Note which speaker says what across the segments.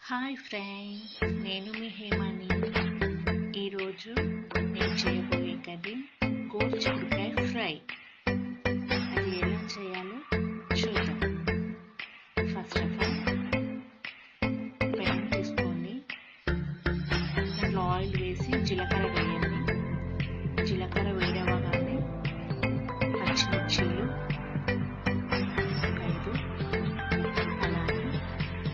Speaker 1: Hi friends, నేను మీ హేమాని. ఈరోజు నేను చేయబోయే కర్రీ గోరుచిక్కుడుకాయ ఫ్రై. అది ఎలా చేయాలో చూద్దాం. ఫస్ట్ ఆఫ్ ఆల్ పెనం తీసుకోండి, దాంట్లో ఆయిల్ వేసి జీలకర్ర వేయండి. జీలకర్ర వేడవగానే పచ్చిమిర్చీలు 5, అలాగే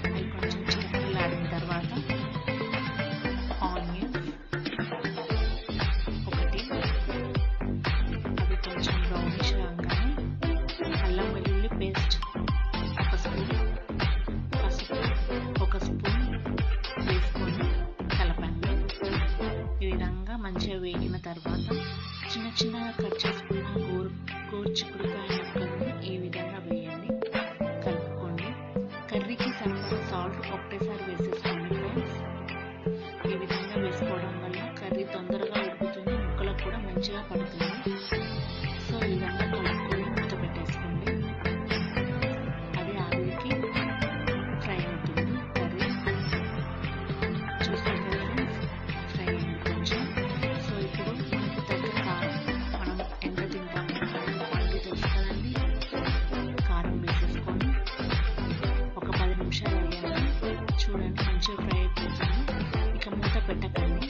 Speaker 1: అవి కొంచెం చిలకలాడిన తర్వాత ఆనియన్స్ 1, అవి కొంచెం బ్రౌనిష్ రాగానే అల్లం వెల్లుల్లి పేస్ట్ 1 స్పూన్, పసుపు 1 స్పూన్ వేసుకొని కలపండి. ఈ విధంగా మంచిగా వేగిన తర్వాత చిన్న చిన్నగా కట్ చేసుకున్న గోరుచిక్కుడుకాయ ముక్కలను ఈ విధంగా వేయండి, కలుపుకోండి. కర్రీకి సరిపడా సాల్ట్ ఒకటేసారి వేసేసుకోండి ఫ్రెండ్స్. ఈ విధంగా వేసుకోవడం వల్ల కర్రీ తొందరగా ఉడుకుతుంది, ముక్కలకు కూడా మంచిగా పడుతుంది. సో ఈ విధంగా కలుపుకొని మూత పెట్టేసుకోండి. అది ఆవిరికి ఫ్రై అవుతుంది కర్రీ. చూస్తారు కదా ఫ్రెండ్స్, ఫ్రై అయింది కొంచెం. సో ఇప్పుడు మనకు తగ్గ కారం, మనం ఎంత తింటామో కారం క్వాంటిటీ తెలుసు కదండి. కారం వేసేసుకొని ఒక 10 నిమిషాలు అయ్యాక చూడండి మంచిగా ఫ్రై అయిపోతుంది. ఇక మూత పెట్టకండి.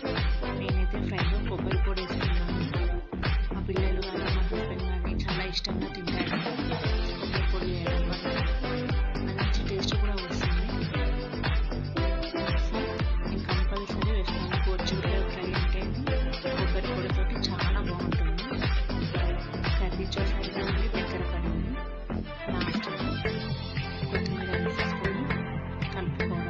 Speaker 1: నేనైతే ఫ్రైలో కొబ్బరి పొడి వేసుకున్నాను. మా పిల్లలు కానీ మా హస్బెండ్ కానీ చాలా ఇష్టంగా తింటారు కొబ్బరి పొడి వేయడం వల్ల. మంచి టేస్ట్ కూడా వస్తుంది. సో నేను కంపల్సరీ వేస్తాను. గోరుచిక్కుడుకాయ ఫ్రై అంటే కొబ్బరి పొడితోటి చాలా బాగుంటుంది. కర్రీ చూసారు కదండి, దగ్గర పడింది. లాస్ట్లో కొత్తిమీర వేసేసుకొని కలుపుకోవాలి.